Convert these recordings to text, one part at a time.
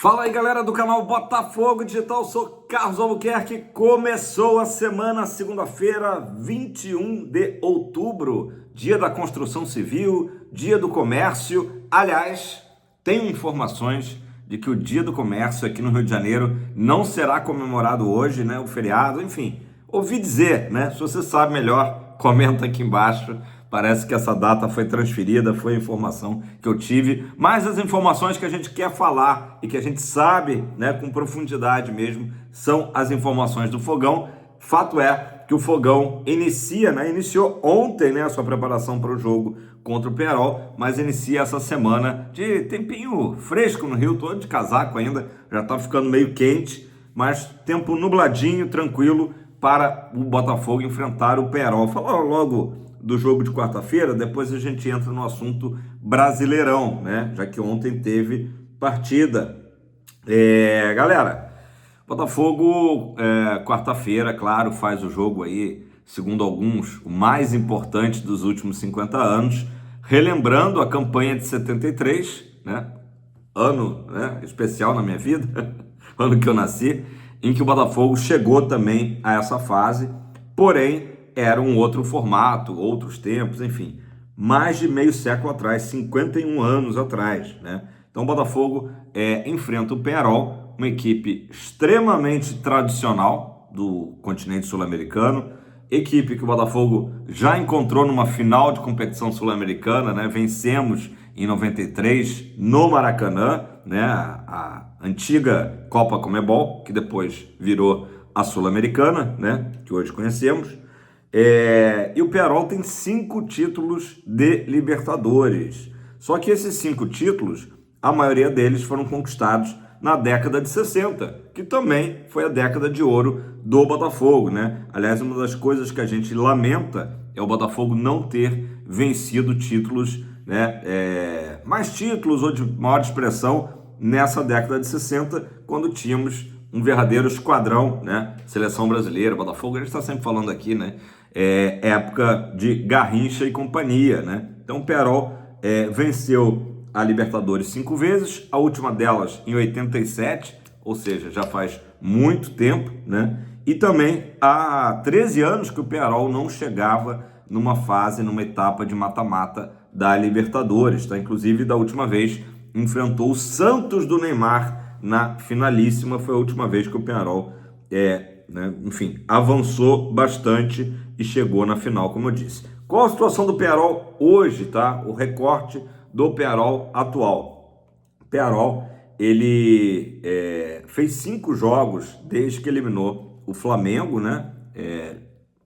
Fala aí, galera do canal Botafogo Digital, sou Carlos Albuquerque. Começou a semana, segunda-feira, 21 de outubro, dia da construção civil, dia do comércio. Aliás, tenho informações de que o dia do comércio aqui no Rio de Janeiro não será comemorado hoje, né? O feriado, enfim, ouvi dizer, né? Se você sabe melhor, comenta aqui embaixo. Parece que essa data foi transferida, foi a informação que eu tive, mas as informações que a gente quer falar e que a gente sabe, né, com profundidade mesmo, são as informações do Fogão. Fato é que o Fogão iniciou ontem, né, a sua preparação para o jogo contra o Peñarol, mas inicia essa semana de tempinho fresco no Rio, todo de casaco ainda, já está ficando meio quente, mas tempo nubladinho, tranquilo para o Botafogo enfrentar o Peñarol. Falar logo do jogo de quarta-feira, depois a gente entra no assunto Brasileirão, né? Já que ontem teve partida. Galera, Botafogo, quarta-feira, claro, faz o jogo aí, segundo alguns, o mais importante dos últimos 50 anos, relembrando a campanha de 73, né? Ano, né, especial na minha vida, ano que eu nasci, em que o Botafogo chegou também a essa fase, porém, era um outro formato, outros tempos, enfim, mais de meio século atrás, 51 anos atrás, né? Então o Botafogo enfrenta o Peñarol, uma equipe extremamente tradicional do continente sul-americano, equipe que o Botafogo já encontrou numa final de competição sul-americana, né? Vencemos em 93 no Maracanã, né? A antiga Copa Conmebol, que depois virou a Sul-Americana, né? Que hoje conhecemos. E o Peñarol tem 5 títulos de Libertadores. Só que esses 5 títulos, a maioria deles foram conquistados na década de 60, que também foi a década de ouro do Botafogo, né? Aliás, uma das coisas que a gente lamenta é o Botafogo não ter vencido títulos, né? Mais títulos ou de maior expressão nessa década de 60, quando tínhamos um verdadeiro esquadrão, né? Seleção brasileira, Botafogo, a gente está sempre falando aqui, né? Época de Garrincha e companhia, né? Então o Peñarol venceu a Libertadores 5 vezes, a última delas em 87, ou seja, já faz muito tempo, né? E também há 13 anos que o Peñarol não chegava numa fase, numa etapa de mata-mata da Libertadores, tá? Inclusive, da última vez, enfrentou o Santos do Neymar na finalíssima, foi a última vez que o Peñarol enfim, avançou bastante e chegou na final, como eu disse. Qual a situação do Peñarol hoje, tá? O recorte do Peñarol atual. O Peñarol, ele fez 5 jogos desde que eliminou o Flamengo, né?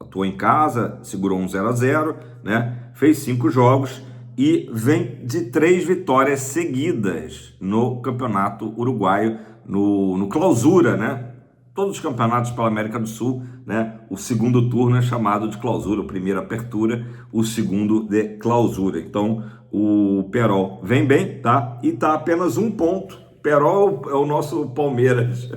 Atuou em casa, segurou um 0-0, né? Fez 5 jogos e vem de 3 vitórias seguidas no Campeonato Uruguaio, no Clausura, né? Todos os campeonatos pela América do Sul, né? O segundo turno é chamado de clausura, o primeiro apertura, o segundo de clausura. Então, o Peñarol vem bem, tá? E tá apenas 1 ponto. O Peñarol é o nosso Palmeiras.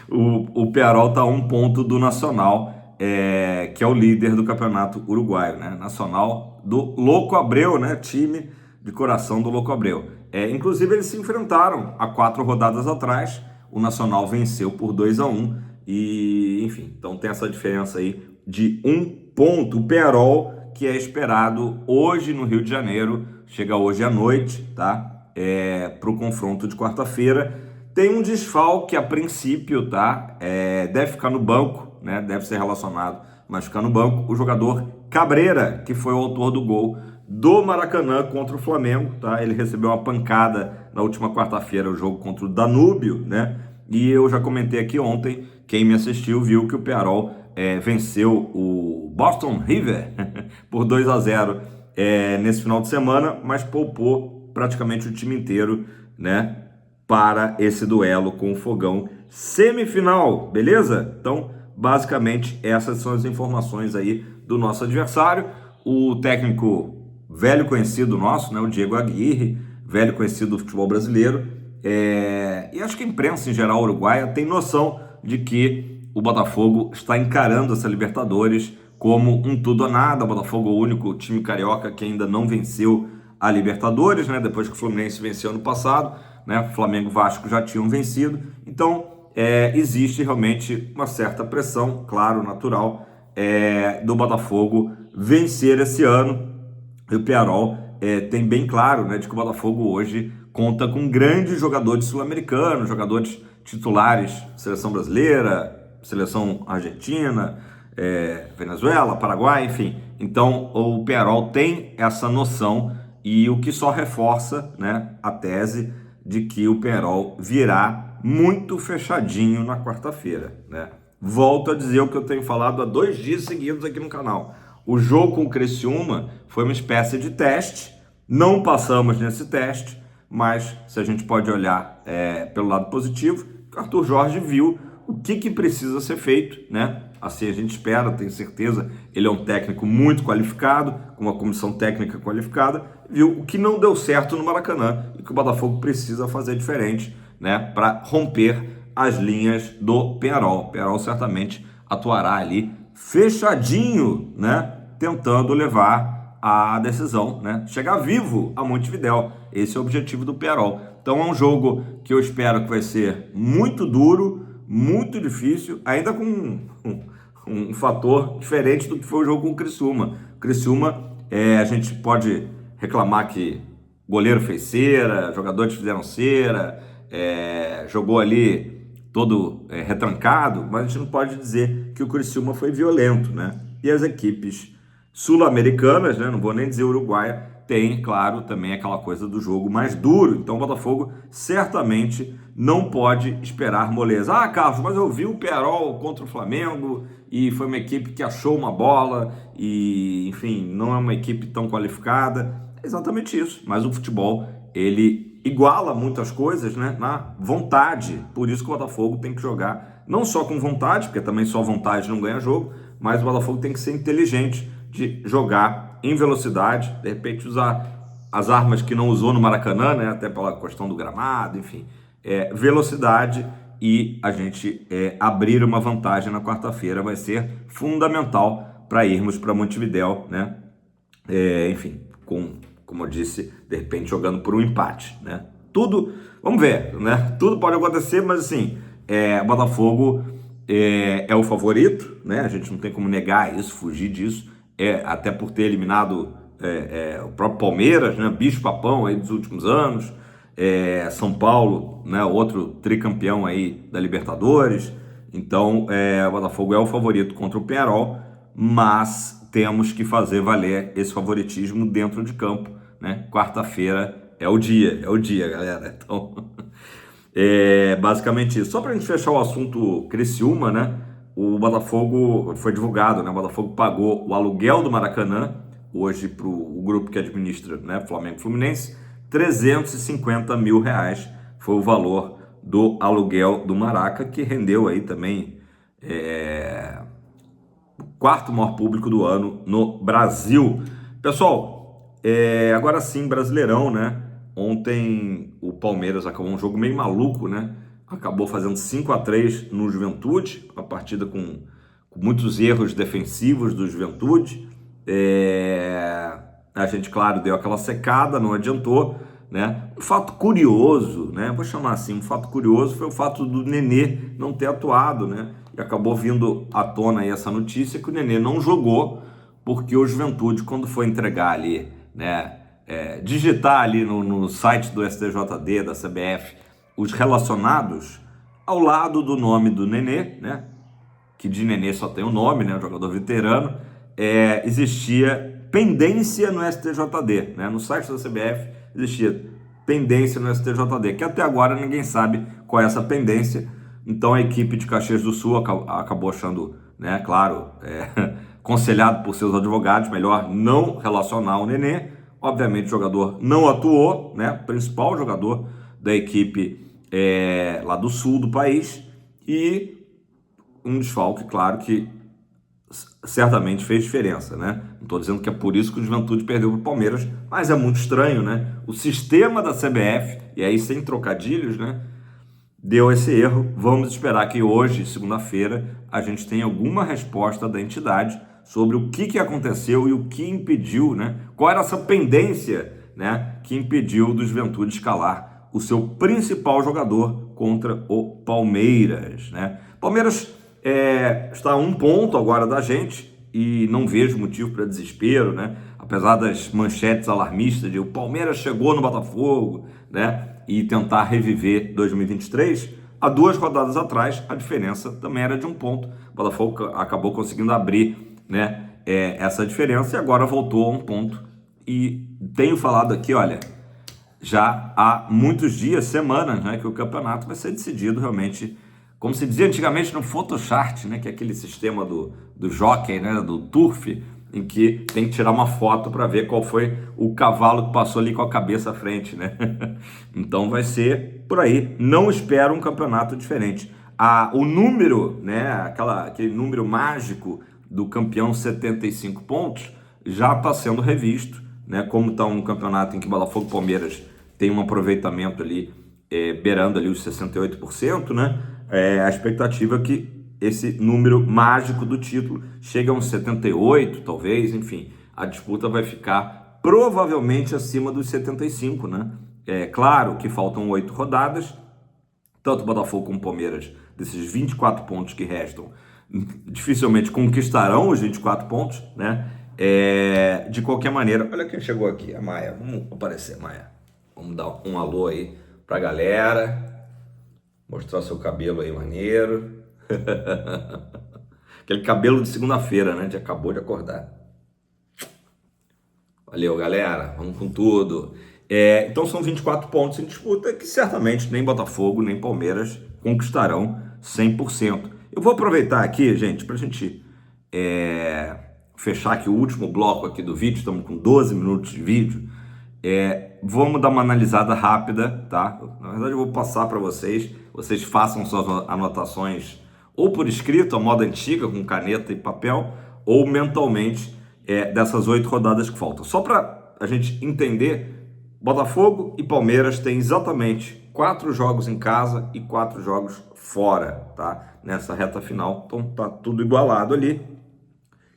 O Peñarol tá a 1 ponto do Nacional, que é o líder do campeonato uruguaio, né? Nacional do Louco Abreu, né? Time de coração do Louco Abreu. Inclusive, eles se enfrentaram há 4 rodadas atrás. O Nacional venceu por 2-1 e, enfim, então tem essa diferença aí de 1 ponto. O Peñarol, que é esperado hoje no Rio de Janeiro, chega hoje à noite, tá? Para o confronto de quarta-feira. Tem um desfalque a princípio, tá? Deve ficar no banco, né? Deve ser relacionado, mas ficar no banco. O jogador Cabreira, que foi o autor do gol do Maracanã contra o Flamengo, tá? Ele recebeu uma pancada na última quarta-feira, o jogo contra o Danúbio, né? E eu já comentei aqui ontem, quem me assistiu viu que o Peñarol venceu o Boston River por 2-0 nesse final de semana, mas poupou praticamente o time inteiro, né? Para esse duelo com o Fogão semifinal, beleza? Então, basicamente, essas são as informações aí do nosso adversário. O técnico velho conhecido nosso, né, o Diego Aguirre, velho conhecido do futebol brasileiro, e acho que a imprensa em geral uruguaia tem noção de que o Botafogo está encarando essa Libertadores como um tudo ou nada. O Botafogo é o único time carioca que ainda não venceu a Libertadores, né, depois que o Fluminense venceu ano passado, né? Flamengo e Vasco já tinham vencido, então existe realmente uma certa pressão, claro, natural, do Botafogo vencer esse ano. E o Pearol tem bem claro, né, de que o Botafogo hoje conta com grandes jogadores sul-americanos, jogadores titulares, seleção brasileira, seleção argentina, Venezuela, Paraguai, enfim. Então o Pearol tem essa noção, e o que só reforça, né, a tese de que o Pearol virá muito fechadinho na quarta-feira, né? Volto a dizer o que eu tenho falado há 2 dias seguidos aqui no canal. O jogo com o Criciúma foi uma espécie de teste, não passamos nesse teste, mas se a gente pode olhar pelo lado positivo, o Arthur Jorge viu o que precisa ser feito, né? Assim a gente espera, tenho certeza, ele é um técnico muito qualificado, com uma comissão técnica qualificada, viu o que não deu certo no Maracanã e que o Botafogo precisa fazer diferente, né, para romper as linhas do Pearol. O Pearol certamente atuará ali fechadinho, né, tentando levar a decisão, né, chegar vivo a Montevidéu. Esse é o objetivo do Pearol. Então é um jogo que eu espero que vai ser muito duro, muito difícil, ainda com um fator diferente do que foi o jogo com o Criciúma. O Criciúma, a gente pode reclamar que o goleiro fez cera, jogadores fizeram cera, jogou ali todo retrancado, mas a gente não pode dizer que o Criciúma foi violento, né? E as equipes sul-americanas, né, não vou nem dizer uruguaia, tem, claro, também aquela coisa do jogo mais duro. Então o Botafogo certamente não pode esperar moleza. Ah, Carlos, mas eu vi o Pearol contra o Flamengo e foi uma equipe que achou uma bola e, enfim, não é uma equipe tão qualificada. É exatamente isso, mas o futebol, ele iguala muitas coisas, né, na vontade. Por isso que o Botafogo tem que jogar não só com vontade, porque também só vontade não ganha jogo, mas o Botafogo tem que ser inteligente de jogar em velocidade, de repente usar as armas que não usou no Maracanã, né, até pela questão do gramado, enfim, velocidade, e a gente abrir uma vantagem na quarta-feira vai ser fundamental para irmos para Montevidéu, né, enfim, como eu disse, de repente jogando por um empate, né, tudo, vamos ver, né, tudo pode acontecer, mas assim, o Botafogo é o favorito, né, a gente não tem como negar isso, fugir disso, até por ter eliminado o próprio Palmeiras, né, bicho-papão aí dos últimos anos, São Paulo, né, outro tricampeão aí da Libertadores. Então o Botafogo é o favorito contra o Pearol, mas temos que fazer valer esse favoritismo dentro de campo, né? Quarta-feira é o dia, galera. Então basicamente isso. Só para a gente fechar o assunto Criciúma, né? O Botafogo foi divulgado, né? O Botafogo pagou o aluguel do Maracanã hoje para o grupo que administra, né, Flamengo e Fluminense, R$350 mil foi o valor do aluguel do Maraca, que rendeu aí também o 4º maior público do ano no Brasil. Pessoal, agora sim, Brasileirão, né? Ontem o Palmeiras acabou um jogo meio maluco, né? Acabou fazendo 5-3 no Juventude, uma partida com muitos erros defensivos do Juventude. A gente, claro, deu aquela secada, não adiantou, né? Um fato curioso, né? Vou chamar assim, um fato curioso foi o fato do Nenê não ter atuado, né? E acabou vindo à tona aí essa notícia que o Nenê não jogou porque o Juventude, quando foi entregar ali, né? Digitar ali no site do STJD, da CBF, os relacionados ao lado do nome do Nenê, né? Que de Nenê só tem o nome, né? Um jogador veterano. Existia pendência no STJD, né? No site da CBF existia pendência no STJD, que até agora ninguém sabe qual é essa pendência. Então a equipe de Caxias do Sul acabou achando, né, claro, aconselhado por seus advogados, melhor não relacionar o Nenê. Obviamente o jogador não atuou, né, principal jogador da equipe lá do sul do país, e um desfalque, claro, que certamente fez diferença, né? Não estou dizendo que é por isso que o Juventude perdeu para o Palmeiras, mas é muito estranho, né? O sistema da CBF, e aí sem trocadilhos, né, deu esse erro. Vamos esperar que hoje, segunda-feira, a gente tenha alguma resposta da entidade sobre o que aconteceu e o que impediu, né? Qual era essa pendência, né, que impediu do Juventude escalar o seu principal jogador contra o Palmeiras, né? Palmeiras está a 1 ponto agora da gente e não vejo motivo para desespero, né? Apesar das manchetes alarmistas de o Palmeiras chegou no Botafogo, né? E tentar reviver 2023, há 2 rodadas atrás a diferença também era de 1 ponto. O Botafogo acabou conseguindo abrir, né, essa diferença e agora voltou a 1 ponto. E tenho falado aqui, olha, já há muitos dias, semanas, né, que o campeonato vai ser decidido realmente, como se dizia antigamente no Photoshop, né, que é aquele sistema do jockey, né, do turf, em que tem que tirar uma foto para ver qual foi o cavalo que passou ali com a cabeça à frente, né? Então vai ser por aí. Não espero um campeonato diferente. O número, né, aquele número mágico do campeão 75 pontos já está sendo revisto, né? Como está um campeonato em que Botafogo e Palmeiras tem um aproveitamento ali beirando ali os 68%, né? A expectativa é que esse número mágico do título chega a uns 78, talvez, enfim, a disputa vai ficar provavelmente acima dos 75, né? É claro que faltam 8 rodadas, tanto Botafogo como Palmeiras, desses 24 pontos que restam, dificilmente conquistarão os 24 pontos, né? De qualquer maneira, olha quem chegou aqui, a Maia. Vamos aparecer, Maia. Vamos dar um alô aí pra galera, mostrar seu cabelo aí maneiro. Aquele cabelo de segunda-feira, né? Acabou de acordar. Valeu, galera. Vamos com tudo. Então são 24 pontos em disputa que certamente nem Botafogo nem Palmeiras conquistarão 100%. Eu vou aproveitar aqui, gente, pra gente fechar aqui o último bloco aqui do vídeo. Estamos com 12 minutos de vídeo. Vamos dar uma analisada rápida, tá? Na verdade eu vou passar para vocês. Vocês façam suas anotações ou por escrito, a moda antiga, com caneta e papel, ou mentalmente dessas 8 rodadas que faltam. Só para a gente entender, Botafogo e Palmeiras têm exatamente 4 jogos em casa e 4 jogos fora, tá? Nessa reta final, então tá tudo igualado ali.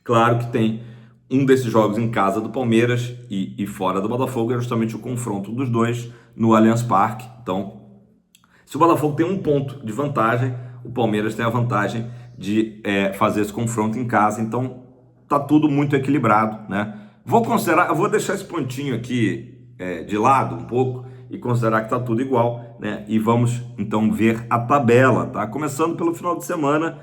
Claro que tem um desses jogos em casa do Palmeiras e fora do Botafogo, é justamente o confronto dos dois no Allianz Parque. Então, se o Botafogo tem 1 ponto de vantagem, o Palmeiras tem a vantagem de fazer esse confronto em casa, então tá tudo muito equilibrado, né? Eu vou deixar esse pontinho aqui de lado um pouco e considerar que tá tudo igual, né? E vamos então ver a tabela, tá? Começando pelo final de semana,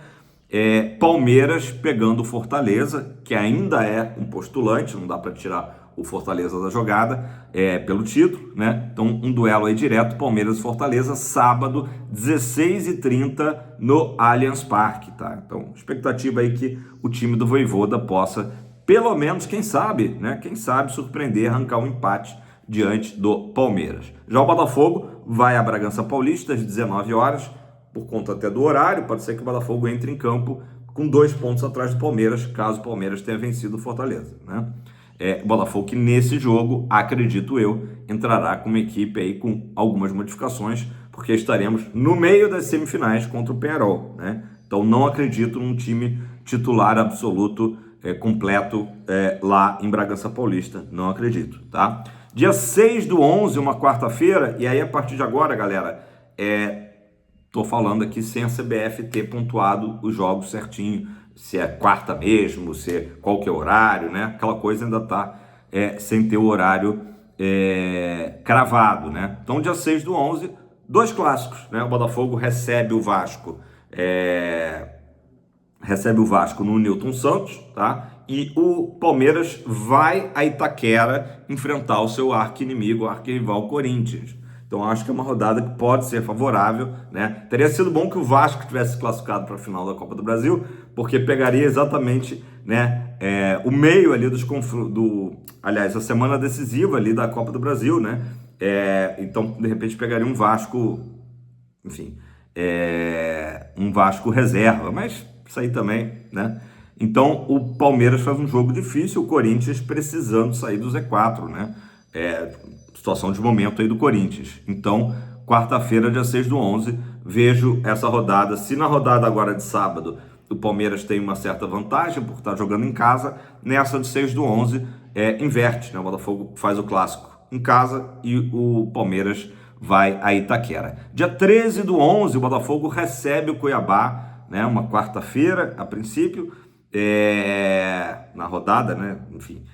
Palmeiras pegando o Fortaleza, que ainda é um postulante, não dá para tirar o Fortaleza da jogada, pelo título, né? Então, um duelo aí direto, Palmeiras e Fortaleza, sábado, 16h30 no Allianz Parque, tá? Então, expectativa aí que o time do Vojvoda possa, pelo menos, quem sabe, né? Quem sabe surpreender, arrancar um empate diante do Palmeiras. Já o Botafogo vai a Bragança Paulista às 19 horas, por conta até do horário, pode ser que o Botafogo entre em campo com 2 pontos atrás do Palmeiras, caso o Palmeiras tenha vencido o Fortaleza, né? O Botafogo que nesse jogo, acredito eu, entrará com uma equipe aí com algumas modificações, porque estaremos no meio das semifinais contra o Peñarol, né? Então não acredito num time titular absoluto, completo, lá em Bragança Paulista, não acredito, tá? Dia 6/11, uma quarta-feira, e aí a partir de agora, galera, tô falando aqui sem a CBF ter pontuado os jogos certinho, se é quarta mesmo, qual que é o horário, né? Aquela coisa ainda tá sem ter o horário cravado, né? Então, dia 6/11, 2 clássicos, né? O Botafogo recebe o Vasco no Newton Santos, tá? E o Palmeiras vai a Itaquera enfrentar o seu arqui-inimigo, arqui-rival Corinthians. Então acho que é uma rodada que pode ser favorável, né? Teria sido bom que o Vasco tivesse classificado para a final da Copa do Brasil, porque pegaria exatamente, né, o meio ali dos confrontos, aliás, a semana decisiva ali da Copa do Brasil, né? Então, de repente, pegaria um Vasco, enfim, um Vasco reserva, mas isso aí também, né? Então, o Palmeiras faz um jogo difícil, o Corinthians precisando sair do Z4, né? Situação de momento aí do Corinthians. Então, quarta-feira, dia 6/11, vejo essa rodada. Se na rodada agora de sábado o Palmeiras tem uma certa vantagem por estar jogando em casa, nessa de 6/11 inverte, né? O Botafogo faz o clássico em casa e o Palmeiras vai a Itaquera. Dia 13/11, o Botafogo recebe o Cuiabá, né? Uma quarta-feira, a princípio, na rodada, né? Enfim,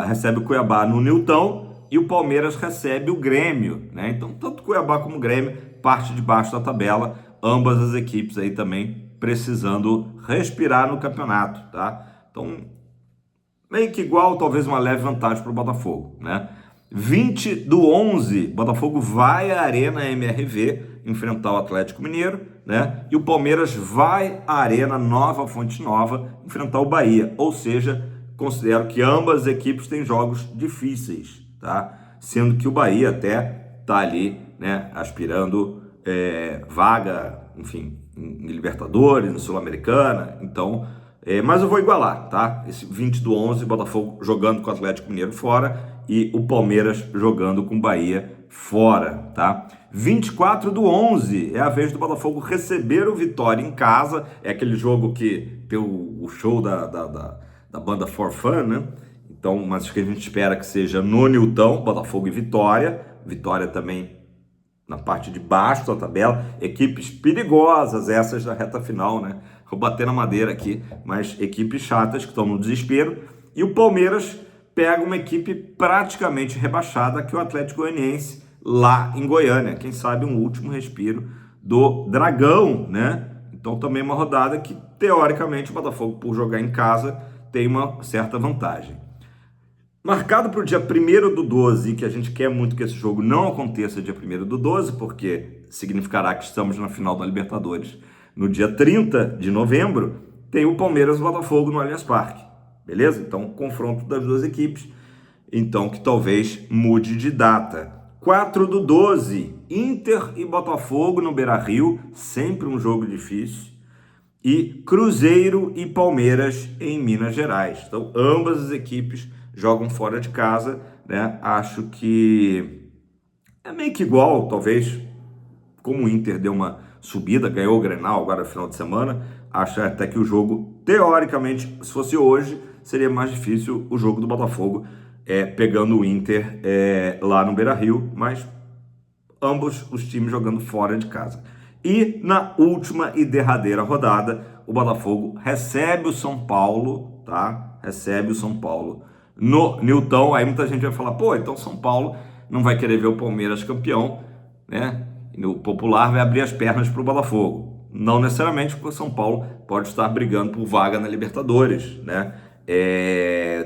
recebe o Cuiabá no Newton e o Palmeiras recebe o Grêmio, né? Então, tanto Cuiabá como Grêmio, parte de baixo da tabela, ambas as equipes aí também precisando respirar no campeonato, tá? Então, meio que igual, talvez uma leve vantagem para o Botafogo, né? 20/11, Botafogo vai à Arena MRV enfrentar o Atlético Mineiro, né? E o Palmeiras vai à Arena Nova Fonte Nova enfrentar o Bahia. Ou seja, considero que ambas as equipes têm jogos difíceis, tá? Sendo que o Bahia até tá ali, né? Aspirando vaga, enfim, em Libertadores, em Sul-Americana. Então, mas eu vou igualar, tá? Esse 20/11, Botafogo jogando com o Atlético Mineiro fora e o Palmeiras jogando com o Bahia fora, tá? 24/11 é a vez do Botafogo receber o Vitória em casa. É aquele jogo que tem o show da banda For Fun, né? Então, mas que a gente espera que seja no Newton, Botafogo e Vitória. Vitória também na parte de baixo da tabela. Equipes perigosas essas da reta final, né? Vou bater na madeira aqui, mas equipes chatas que estão no desespero. E o Palmeiras pega uma equipe praticamente rebaixada, que é o Atlético Goianiense, lá em Goiânia. Quem sabe um último respiro do Dragão, né? Então também uma rodada que, teoricamente, o Botafogo, por jogar em casa, tem uma certa vantagem. Marcado para o dia 1/12, que a gente quer muito que esse jogo não aconteça dia 1/12, porque significará que estamos na final da Libertadores. No dia 30 de novembro, tem o Palmeiras e o Botafogo no Allianz Parque. Beleza? Então, confronto das duas equipes. Então, que talvez mude de data. 4/12, Inter e Botafogo no Beira-Rio. Sempre um jogo difícil. E Cruzeiro e Palmeiras em Minas Gerais. Então, ambas as equipes jogam fora de casa, né? Acho que é meio que igual, talvez, como o Inter deu uma subida, ganhou o Grenal agora no final de semana, acho até que o jogo, teoricamente, se fosse hoje, seria mais difícil o jogo do Botafogo pegando o Inter lá no Beira-Rio, mas ambos os times jogando fora de casa. E na última e derradeira rodada, o Botafogo recebe o São Paulo, tá? Recebe o São Paulo no Newton. Aí muita gente vai falar, pô, então São Paulo não vai querer ver o Palmeiras campeão, né? E o popular vai abrir as pernas para o Botafogo. Não necessariamente, porque o São Paulo pode estar brigando por vaga na Libertadores, né?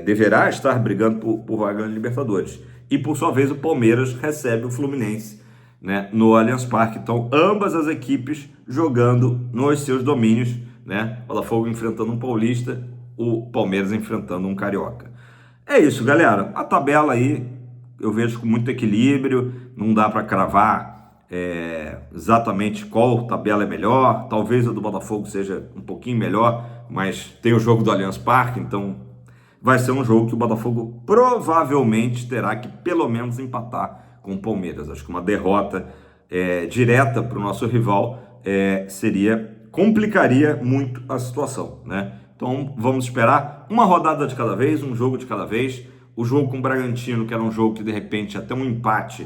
Deverá estar brigando por vaga na Libertadores. E por sua vez o Palmeiras recebe o Fluminense, né, no Allianz Parque. Então ambas as equipes jogando nos seus domínios, né? Botafogo enfrentando um paulista, o Palmeiras enfrentando um carioca. É isso, galera. A tabela aí eu vejo com muito equilíbrio, não dá para cravar exatamente qual tabela é melhor. Talvez a do Botafogo seja um pouquinho melhor, mas tem o jogo do Allianz Parque, então vai ser um jogo que o Botafogo provavelmente terá que pelo menos empatar com o Palmeiras. Acho que uma derrota direta para o nosso rival complicaria muito a situação, né? Então vamos esperar uma rodada de cada vez, um jogo de cada vez. O jogo com o Bragantino, que era um jogo que de repente até um empate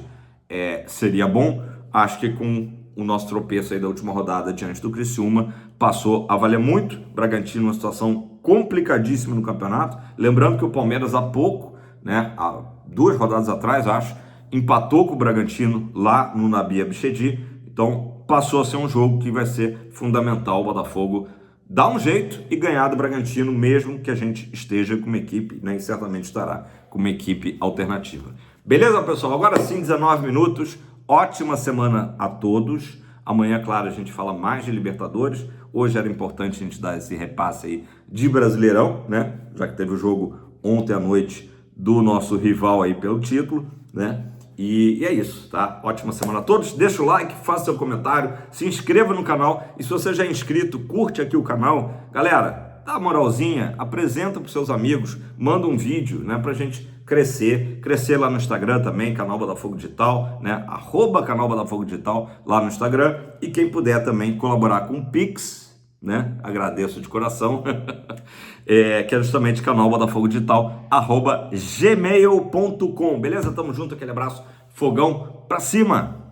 seria bom, acho que com o nosso tropeço aí da última rodada diante do Criciúma passou a valer muito. Bragantino uma situação complicadíssima no campeonato. Lembrando que o Palmeiras há pouco, né, há 2 rodadas atrás, acho, empatou com o Bragantino lá no Nabi Abichedi. Então passou a ser um jogo que vai ser fundamental o Botafogo dar um jeito e ganhar do Bragantino, mesmo que a gente esteja com uma equipe, né, e certamente estará com uma equipe alternativa. Beleza, pessoal? Agora sim, 19 minutos. Ótima semana a todos. Amanhã, claro, a gente fala mais de Libertadores. Hoje era importante a gente dar esse repasse aí de Brasileirão, né? Já que teve o jogo ontem à noite do nosso rival aí pelo título, né? E é isso, tá? Ótima semana a todos. Deixa o like, faça seu comentário, se inscreva no canal. E se você já é inscrito, curte aqui o canal. Galera, dá uma moralzinha, apresenta para os seus amigos, manda um vídeo, né? Pra gente crescer lá no Instagram também, canal Botafogo Digital, né? @canal Botafogo Digital lá no Instagram. E quem puder também colaborar com o Pix, né? Agradeço de coração. Que é justamente canal Botafogo Digital, @gmail.com. Beleza? Tamo junto, aquele abraço, fogão pra cima!